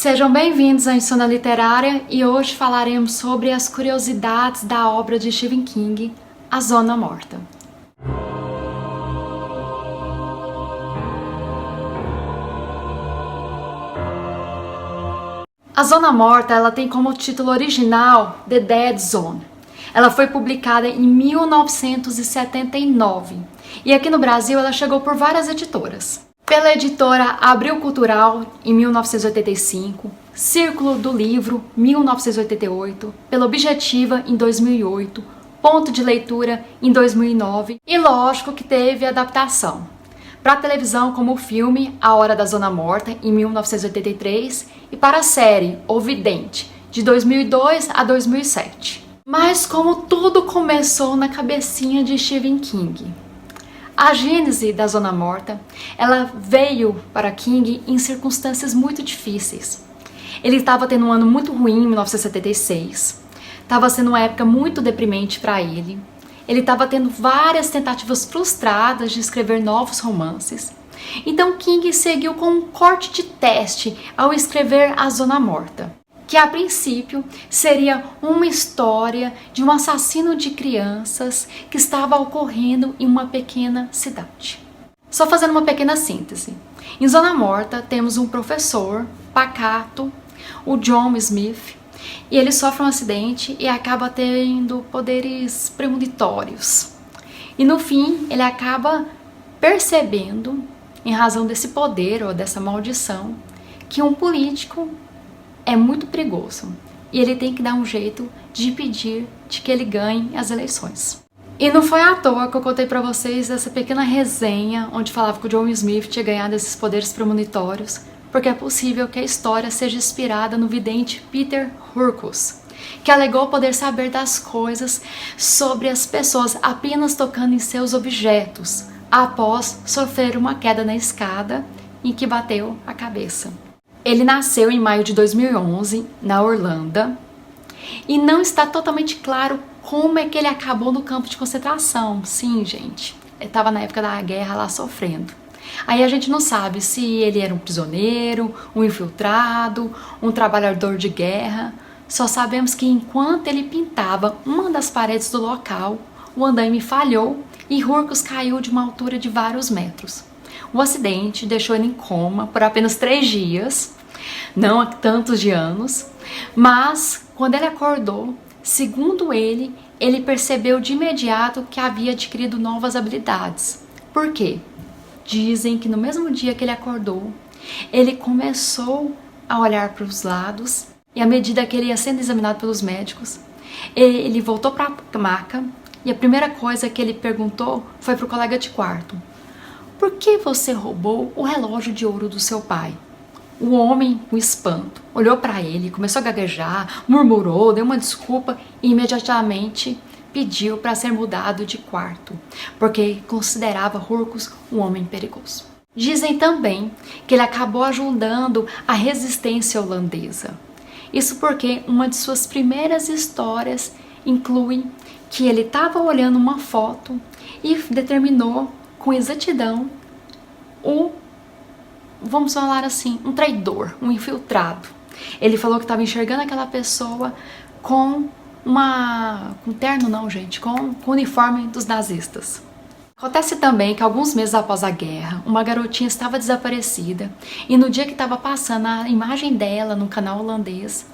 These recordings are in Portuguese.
Sejam bem-vindos à Insônia Literária e hoje falaremos sobre as curiosidades da obra de Stephen King, A Zona Morta. A Zona Morta ela tem como título original The Dead Zone. Ela foi publicada em 1979 e aqui no Brasil ela chegou por várias editoras. Pela editora Abril Cultural, em 1985, Círculo do Livro, 1988, pela Objetiva, em 2008, Ponto de Leitura, em 2009, e lógico que teve adaptação para a televisão como o filme A Hora da Zona Morta, em 1983, e para a série O Vidente, de 2002 a 2007. Mas como tudo começou na cabecinha de Stephen King. A gênese da Zona Morta, ela veio para King em circunstâncias muito difíceis. Ele estava tendo um ano muito ruim em 1976, estava sendo uma época muito deprimente para ele. Ele estava tendo várias tentativas frustradas de escrever novos romances. Então King seguiu com um corte de teste ao escrever A Zona Morta, que a princípio seria uma história de um assassino de crianças que estava ocorrendo em uma pequena cidade. Só fazendo uma pequena síntese. Em Zona Morta temos um professor pacato, o John Smith, e ele sofre um acidente e acaba tendo poderes premonitórios. E no fim ele acaba percebendo, em razão desse poder ou dessa maldição, que um político é muito perigoso e ele tem que dar um jeito de impedir de que ele ganhe as eleições. E não foi à toa que eu contei pra vocês essa pequena resenha onde falava que o John Smith tinha ganhado esses poderes premonitórios, porque é possível que a história seja inspirada no vidente Peter Hurkos, que alegou poder saber das coisas sobre as pessoas apenas tocando em seus objetos, após sofrer uma queda na escada em que bateu a cabeça. Ele nasceu em maio de 2011, na Irlanda, e não está totalmente claro como é que ele acabou no campo de concentração. Sim, gente, ele estava na época da guerra lá sofrendo. Aí a gente não sabe se ele era um prisioneiro, um infiltrado, um trabalhador de guerra. Só sabemos que enquanto ele pintava uma das paredes do local, o andaime falhou e Hurkos caiu de uma altura de vários metros. O acidente deixou ele em coma por apenas 3 dias, não há tantos de anos, mas quando ele acordou, segundo ele percebeu de imediato que havia adquirido novas habilidades. Por quê? Dizem que no mesmo dia que ele acordou, ele começou a olhar para os lados e à medida que ele ia sendo examinado pelos médicos, ele voltou para a maca e a primeira coisa que ele perguntou foi para o colega de quarto: por que você roubou o relógio de ouro do seu pai? O homem, com espanto, olhou para ele, começou a gaguejar, murmurou, deu uma desculpa e imediatamente pediu para ser mudado de quarto, porque considerava Hurkos um homem perigoso. Dizem também que ele acabou ajudando a resistência holandesa. Isso porque uma de suas primeiras histórias inclui que ele estava olhando uma foto e determinou com exatidão vamos falar assim, um traidor, um infiltrado. Ele falou que estava enxergando aquela pessoa com terno não, gente, com o uniforme dos nazistas. Acontece também que alguns meses após a guerra, uma garotinha estava desaparecida e no dia que estava passando a imagem dela no canal holandês,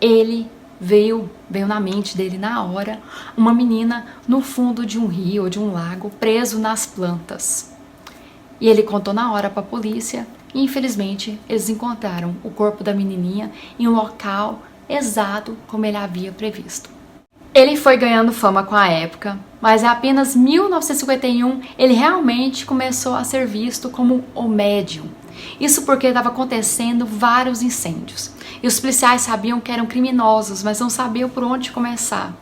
ele veio na mente dele na hora, uma menina no fundo de um rio ou de um lago, preso nas plantas. E ele contou na hora para a polícia e infelizmente eles encontraram o corpo da menininha em um local exato como ele havia previsto. Ele foi ganhando fama com a época, mas é apenas em 1951 ele realmente começou a ser visto como o médium. Isso porque estava acontecendo vários incêndios e os policiais sabiam que eram criminosos, mas não sabiam por onde começar.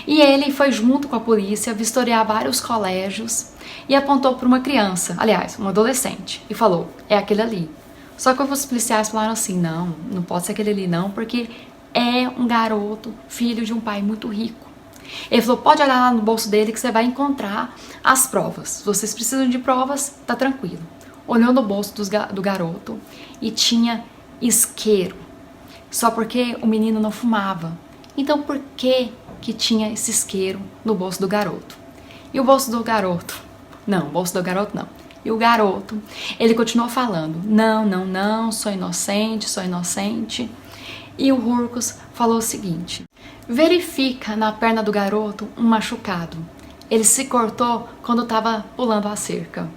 E ele foi junto com a polícia vistoriar vários colégios e apontou para uma criança, aliás, um adolescente, e falou: é aquele ali. Só que os policiais falaram assim: não pode ser aquele ali não, porque é um garoto, filho de um pai muito rico. Ele falou: pode olhar lá no bolso dele que você vai encontrar as provas. Se vocês precisam de provas, tá tranquilo. Olhou no bolso do garoto e tinha isqueiro, só porque o menino não fumava. Então por que tinha esse isqueiro no bolso do garoto? E o bolso do garoto? Não, o bolso do garoto não. E o garoto, ele continuou falando, não, sou inocente. E o Hurkos falou o seguinte: verifica na perna do garoto um machucado. Ele se cortou quando estava pulando a cerca.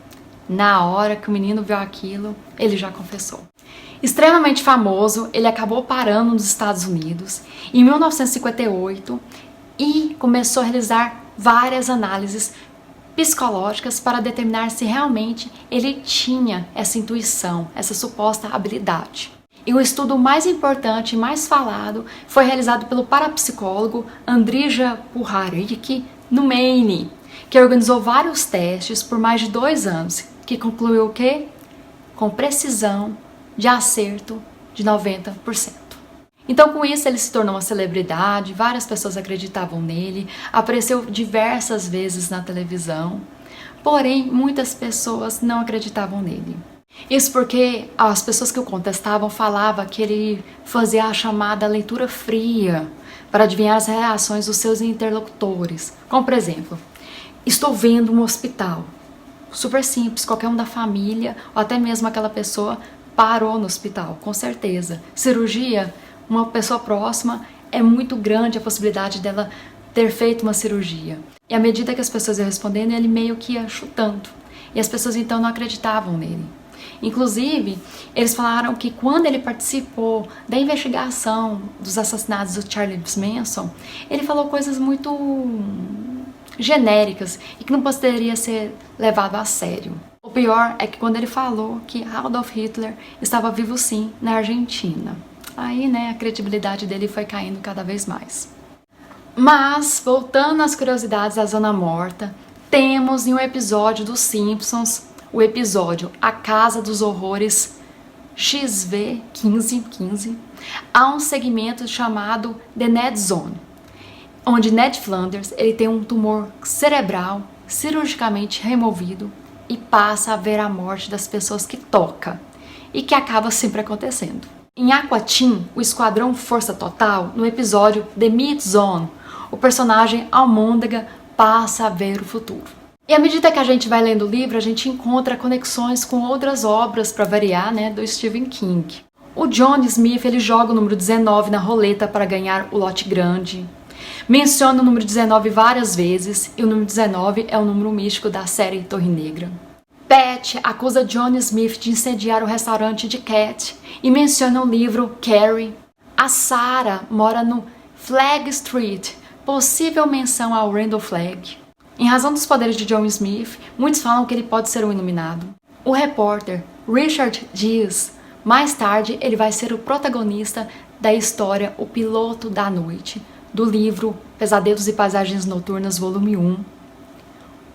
Na hora que o menino viu aquilo, ele já confessou. Extremamente famoso, ele acabou parando nos Estados Unidos em 1958 e começou a realizar várias análises psicológicas para determinar se realmente ele tinha essa intuição, essa suposta habilidade. E o estudo mais importante e mais falado foi realizado pelo parapsicólogo Andrija Puharich no Maine, que organizou vários testes por mais de 2 anos, que concluiu o quê? Com precisão de acerto de 90%. Então, com isso, ele se tornou uma celebridade, várias pessoas acreditavam nele, apareceu diversas vezes na televisão, porém, muitas pessoas não acreditavam nele. Isso porque as pessoas que o contestavam falavam que ele fazia a chamada leitura fria para adivinhar as reações dos seus interlocutores. Como, por exemplo, estou vendo um hospital. Super simples, qualquer um da família ou até mesmo aquela pessoa parou no hospital, com certeza. Cirurgia, uma pessoa próxima, é muito grande a possibilidade dela ter feito uma cirurgia. E à medida que as pessoas iam respondendo, ele meio que ia chutando. E as pessoas então não acreditavam nele. Inclusive, eles falaram que quando ele participou da investigação dos assassinatos do Charles Manson, ele falou coisas muito genéricas e que não poderia ser levado a sério. O pior é que quando ele falou que Adolf Hitler estava vivo sim na Argentina, aí, a credibilidade dele foi caindo cada vez mais. Mas, voltando às curiosidades da Zona Morta, temos em um episódio dos Simpsons, o episódio A Casa dos Horrores XV15, há um segmento chamado The Ned Zone, onde Ned Flanders ele tem um tumor cerebral cirurgicamente removido e passa a ver a morte das pessoas que toca, e que acaba sempre acontecendo. Em Aqua Teen, o Esquadrão Força Total, no episódio The Meat Zone, o personagem Almôndega passa a ver o futuro. E à medida que a gente vai lendo o livro, a gente encontra conexões com outras obras, para variar, do Stephen King. O John Smith ele joga o número 19 na roleta para ganhar o lote grande. Menciona o número 19 várias vezes, e o número 19 é o número místico da série Torre Negra. Pat acusa John Smith de incendiar o restaurante de Cat e menciona o livro Carrie. A Sarah mora no Flag Street, possível menção ao Randall Flagg. Em razão dos poderes de John Smith, muitos falam que ele pode ser um iluminado. O repórter Richard Dees, mais tarde, ele vai ser o protagonista da história O Piloto da Noite, do livro Pesadelos e Paisagens Noturnas, volume 1.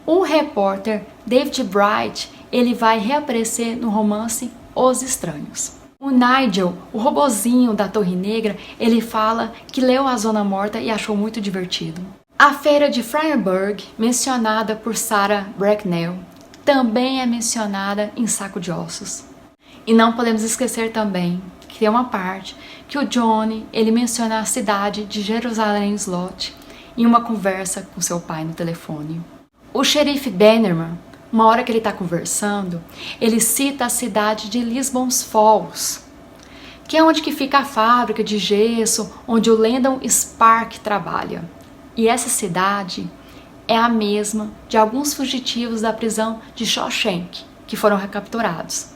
O repórter David Bright, ele vai reaparecer no romance Os Estranhos. O Nigel, o robozinho da Torre Negra, ele fala que leu A Zona Morta e achou muito divertido. A feira de Fryeburg, mencionada por Sarah Bracknell, também é mencionada em Saco de Ossos. E não podemos esquecer também que tem uma parte que o Johnny ele menciona a cidade de Jerusalém Slot em uma conversa com seu pai no telefone. O xerife Bannerman, uma hora que ele está conversando, ele cita a cidade de Lisbon's Falls, que é onde que fica a fábrica de gesso onde o Landon Spark trabalha. E essa cidade é a mesma de alguns fugitivos da prisão de Shawshank, que foram recapturados.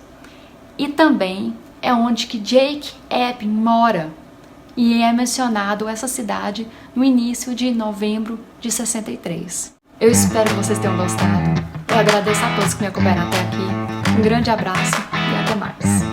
E também é onde que Jake Epping mora. E é mencionado essa cidade no início de novembro de 63. Eu espero que vocês tenham gostado. Eu agradeço a todos que me acompanharam até aqui. Um grande abraço e até mais.